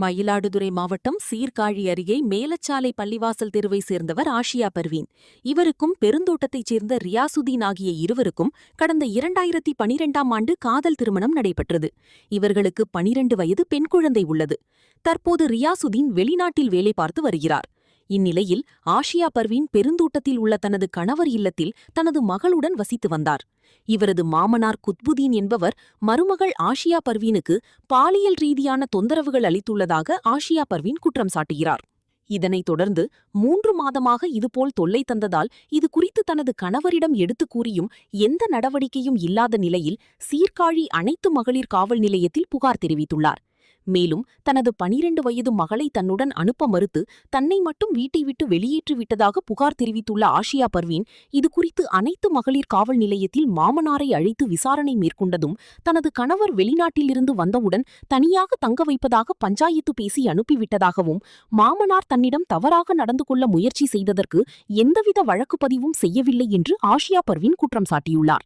மயிலாடுதுறை மாவட்டம் சீர்காழி அருகே மேலச்சாலை பள்ளிவாசல் தெருவை சேர்ந்தவர் ஆஷியா பர்வீன். இவருக்கும் பெருந்தோட்டத்தைச் சேர்ந்த ரியாசுதீன் ஆகிய இருவருக்கும் கடந்த 2012ஆம் ஆண்டு காதல் திருமணம் நடைபெற்றது. இவர்களுக்கு 12 வயது பெண் குழந்தை உள்ளது. தற்போது ரியாசுதீன் வெளிநாட்டில் வேலை பார்த்து வருகிறார். இந்நிலையில் ஆஷியா பர்வீன் பெருந்தோட்டத்தில் உள்ள தனது கணவர் இல்லத்தில் தனது மகளுடன் வசித்து வந்தார். இவரது மாமனார் குத்புதீன் என்பவர் மருமகள் ஆஷியா பர்வீனுக்கு பாலியல் ரீதியான தொந்தரவுகள் அளித்துள்ளதாக ஆஷியா பர்வீன் குற்றம் சாட்டுகிறார். இதனைத் தொடர்ந்து 3 மாதமாக இதுபோல் தொல்லை தந்ததால் இது குறித்து தனது கணவரிடம் எடுத்துக் கூறியும் எந்த நடவடிக்கையும் இல்லாத நிலையில் சீர்காழி அனைத்து மகளிர் காவல் நிலையத்தில் புகார் தெரிவித்துள்ளார். மேலும் தனது 12 வயது மகளை தன்னுடன் அனுப்ப மறுத்து தன்னை மட்டும் வீட்டை விட்டு வெளியேற்றிவிட்டதாக புகார் தெரிவித்துள்ள ஆஷியா பர்வீன் இதுகுறித்து அனைத்து மகளிர் காவல் நிலையத்தில் மாமனாரை அழைத்து விசாரணை மேற்கொண்டதும் தனது கணவர் வெளிநாட்டிலிருந்து வந்தவுடன் தனியாக தங்க வைப்பதாக பஞ்சாயத்து பேசி அனுப்பிவிட்டதாகவும் மாமனார் தன்னிடம் தவறாக நடந்து கொள்ள முயற்சி செய்ததற்கு எந்தவித வழக்குப்பதிவும் செய்யவில்லை என்று ஆஷியா பர்வீன் குற்றம் சாட்டியுள்ளார்.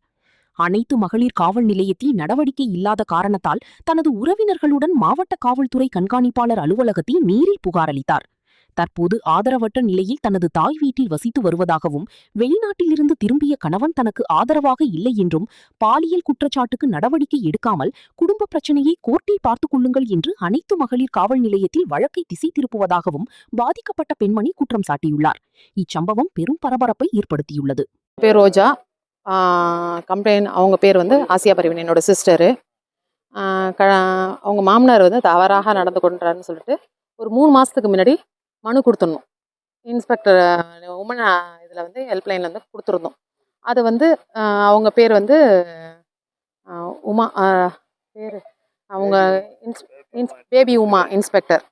அனைத்து மகளிர் காவல் நிலையத்தில் நடவடிக்கை இல்லாத காரணத்தால் தனது உறவினர்களுடன் மாவட்ட காவல்துறை கண்காணிப்பாளர் அலுவலகத்தில் நேரில் புகார் அளித்தார். தற்போது ஆதரவற்ற நிலையில் தனது தாய் வீட்டில் வசித்து வருவதாகவும் வெளிநாட்டிலிருந்து திரும்பிய கணவன் தனக்கு ஆதரவாக இல்லை என்றும் பாலியல் குற்றச்சாட்டுக்கு நடவடிக்கை எடுக்காமல் குடும்ப பிரச்சனையை கோர்ட்டில் பார்த்துக் கொள்ளுங்கள் என்று அனைத்து மகளிர் காவல் நிலையத்தில் வழக்கை திசை திருப்புவதாகவும் பாதிக்கப்பட்ட பெண்மணி குற்றம் சாட்டியுள்ளார். இச்சம்பவம் பெரும் பரபரப்பை ஏற்படுத்தியுள்ளது. கம்ப்ளைண்ட் அவங்க பேர் வந்து ஆசியா பர்வீன், என்னோட சிஸ்டரு. அவங்க மாமனார் வந்து தவறாக நடந்து கொண்டாருன்னு சொல்லிட்டு ஒரு 3 மாதத்துக்கு முன்னாடி மனு கொடுத்துடணும். இன்ஸ்பெக்டர் உமன் இதில் வந்து ஹெல்ப்லைனில் வந்து கொடுத்துருந்தோம். அது வந்து அவங்க பேர் வந்து உமா, பேர் அவங்க பேபி உமா இன்ஸ்பெக்டர்.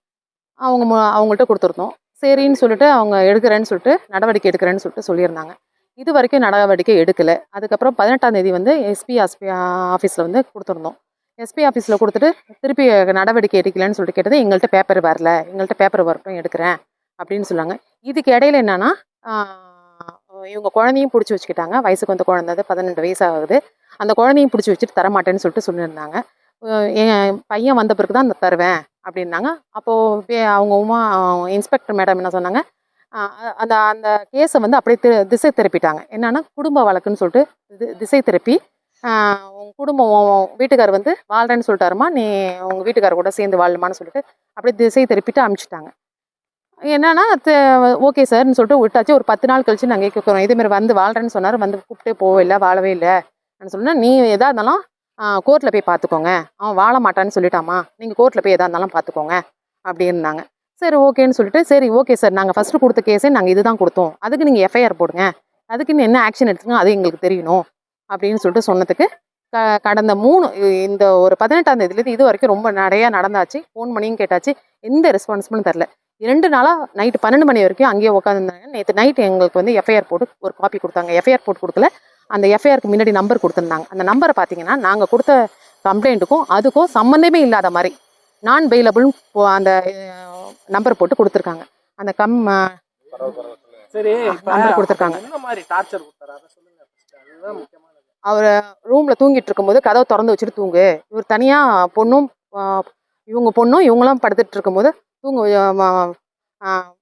அவங்கள்ட்ட கொடுத்துருந்தோம். சரின்னு சொல்லிட்டு அவங்க எடுக்கிறேன்னு சொல்லிட்டு நடவடிக்கை எடுக்கிறேன்னு சொல்லிட்டு சொல்லியிருந்தாங்க. இது வரைக்கும் நடவடிக்கை எடுக்கலை. அதுக்கப்புறம் 18ஆம் தேதி வந்து எஸ்பி ஆஃபீஸில் வந்து கொடுத்துருந்தோம். எஸ்பி ஆஃபீஸில் கொடுத்துட்டு திருப்பி நடவடிக்கை எடுக்கலன்னு சொல்லிட்டு கேட்டது, எங்கள்கிட்ட பேப்பர் வரல, எங்கள்கிட்ட பேப்பர் வரட்டும் எடுக்கிறேன் அப்படின்னு சொன்னாங்க. இதுக்கு இடையில என்னன்னா இவங்க குழந்தையும் பிடிச்சி வச்சுக்கிட்டாங்க. வயசுக்கு வந்த குழந்தை 18 வயசு ஆகுது. அந்த குழந்தையும் பிடிச்சி வச்சுட்டு தரமாட்டேன்னு சொல்லிட்டு சொல்லியிருந்தாங்க. என் பையன் வந்த பிறகு தான் தருவேன் அப்படின்னாங்க. அப்போது அவங்க இன்ஸ்பெக்டர் மேடம் என்ன சொன்னாங்க, அந்த அந்த கேஸை வந்து அப்படியே திசை திருப்பிட்டாங்க. என்னன்னா குடும்ப வழக்குன்னு சொல்லிட்டு திசை திருப்பி உங்கள் குடும்பம் வீட்டுக்கார் வந்து வாழ்கிறேன்னு சொல்லிட்டாருமா, நீ உங்கள் வீட்டுக்கார கூட சேர்ந்து வாழணுமான்னு சொல்லிட்டு அப்படியே திசை திருப்பிட்டு அனுப்பிச்சிட்டாங்க. என்னன்னா ஓகே சார்ன்னு சொல்லிட்டு விட்டாச்சு. ஒரு 10 நாள் கழிச்சு நாங்கள் கேட்குறோம், இதேமாதிரி வந்து வாழ்கிறேன்னு சொன்னார், வந்து கூப்பிட்டே போகல, வாழவே இல்லை சொன்னால், நீ எதாக இருந்தாலும் கோர்ட்டில் போய் பார்த்துக்கோங்க, அவன் வாழ மாட்டான்னு சொல்லிட்டாமா, நீங்கள் கோர்ட்டில் போய் எதாக இருந்தாலும் பார்த்துக்கோங்க அப்படின்னாங்க. சரி ஓகேன்னு சொல்லிட்டு, சரி ஓகே சார், நாங்கள் ஃபஸ்ட்டு கொடுத்த கேஸே நாங்கள் இதுதான் கொடுத்தோம், அதுக்கு நீங்கள் எஃப்ஐஆர் போடுங்க, அதுக்கு என்ன ஆக்ஷன் எடுத்துங்க அது எங்களுக்கு தெரியணும் அப்படின்னு சொல்லிட்டு சொன்னதுக்கு கடந்த இந்த ஒரு 18ஆம் தேதியிலேருந்து இது வரைக்கும் ரொம்ப நிறையா நடந்தாச்சு. ஃபோன் பண்ணியும் கேட்டாச்சு, எந்த ரெஸ்பான்சிபிளும் தரல. 2 நாளாக நைட்டு 12 மணி வரைக்கும் அங்கேயே உட்காந்துருந்தாங்க. நேற்று நைட்டு எங்களுக்கு வந்து எஃப்ஐஆர் போட்டு ஒரு காப்பி கொடுத்தாங்க. எஃப்ஐஆர் போட்டு கொடுக்கல, அந்த எஃப்ஐஆருக்கு முன்னாடி நம்பர் கொடுத்துருந்தாங்க. அந்த நம்பரை பார்த்தீங்கன்னா நாங்கள் கொடுத்த கம்ப்ளைண்ட்டுக்கும் அதுக்கும் சம்மந்தமே இல்லாத மாதிரி நான் பெயிலபிள்னு அந்த நம்பர் போட்டு கொடுத்துருக்காங்க. அந்த நம்பர் கொடுத்துருக்காங்க. அவர் ரூமில் தூங்கிட்டு இருக்கும்போது கதவை திறந்து வச்சுட்டு தூங்கு, இவர் தனியாக பொண்ணும் இவங்களும் படுத்துட்டு இருக்கும்போது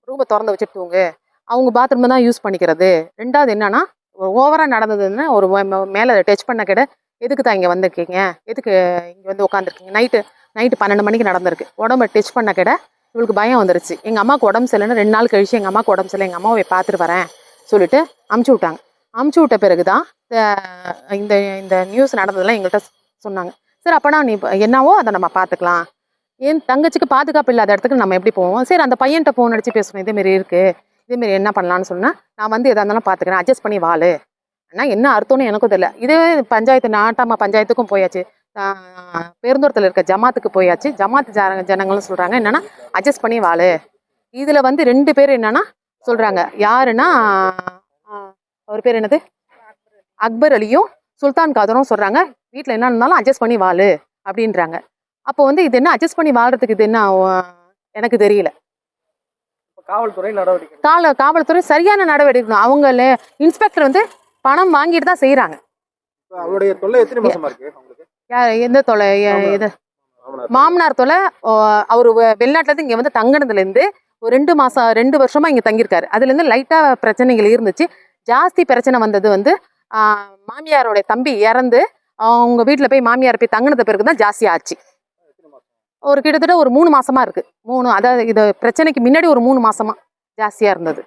ரூமை திறந்து வச்சுட்டு தூங்கு, அவங்க பாத்ரூம் தான் யூஸ் பண்ணிக்கிறது. 2வது என்னன்னா ஓவராக நடந்ததுன்னா ஒரு மேலே டச் பண்ண கிட்ட, எதுக்கு தான் இங்கே வந்திருக்கீங்க, எதுக்கு இங்கே வந்து உட்காந்துருக்கீங்க, நைட்டு 12 மணிக்கு நடந்திருக்கு. உடம்பை டச் பண்ண கிட்ட இவளுக்கு பயம் வந்துருச்சு. எங்கள் அம்மாவுக்கு உடம்பு சரியில்லைன்னு 2 நாள் கழிச்சு எங்கள் அம்மாவுக்கு உடம்பு சரியில்லை, எங்கள் அம்மாவை பார்த்துட்டு வரேன் சொல்லிட்டு அமுச்சு விட்டாங்க. அமுச்சு விட்ட பிறகு தான் இந்த நியூஸ் நடந்ததெல்லாம் எங்கள்கிட்ட சொன்னாங்க. சரி அப்போனா நீ என்னவோ அதை நம்ம பார்த்துக்கலாம், என் தங்கச்சிக்கு பாதுகாப்பு இல்லாத இடத்துக்கு நம்ம எப்படி போவோம், சரி அந்த பையன்கிட்ட ஃபோன் அடித்து பேசணும், இதேமாரி இருக்குது, இதேமாரி என்ன பண்ணலான்னு சொன்னால், நான் வந்து எதாக இருந்தாலும் பார்த்துக்கிறேன், அட்ஜஸ்ட் பண்ணி வாழு. ஆனால் என்ன அர்த்தம்னு எனக்கும் தெரியல. இதே பஞ்சாயத்து நாட்டாமா பஞ்சாயத்துக்கும் போயாச்சு, பெருந்தோட்டத்தில் இருக்க ஜமாத்துக்கு போயாச்சு. ஜமாத்து ஜனங்களும் சொல்கிறாங்க என்னென்னா அட்ஜஸ்ட் பண்ணி வாழு. இதில் வந்து 2 பேர் என்னென்னா சொல்கிறாங்க, யாருன்னா அவர் பேர் என்னது, அக்பர் அலியும் சுல்தான் காதரும் சொல்கிறாங்க, வீட்டில் என்ன இருந்தாலும் அட்ஜஸ்ட் பண்ணி வாழு அப்படின்றாங்க. அப்போ வந்து இது என்ன அட்ஜஸ்ட் பண்ணி வாழ்கிறதுக்கு இது என்ன எனக்கு தெரியல. காவல்துறை சரியான நடவடிக்கை. அவங்கள இன்ஸ்பெக்டர் வந்து பணம் வாங்கிட்டு தான் செய்கிறாங்க. அவருடைய தொல்லை எத்தனை மாசமா இருக்கு உங்களுக்கு? எந்த தொலை? மாமனார் தொலை அவர் வெளிநாட்டிலேருந்து இங்கே வந்து தங்கினதுலேருந்து ஒரு 2 வருஷமாக இங்கே தங்கியிருக்காரு. அதுலேருந்து லைட்டாக பிரச்சனைகள் இருந்துச்சு. ஜாஸ்தி பிரச்சனை வந்தது வந்து மாமியாரோடைய தம்பி இறந்து அவங்க வீட்டில் போய் மாமியார் போய் தங்கினது பிறகு தான் ஜாஸ்தி ஆச்சு. ஒரு கிட்டத்தட்ட ஒரு 3 மாசமா இருக்கு. அதாவது இது பிரச்சனைக்கு முன்னாடி ஒரு 3 மாசமா ஜாஸ்தியாக இருந்தது.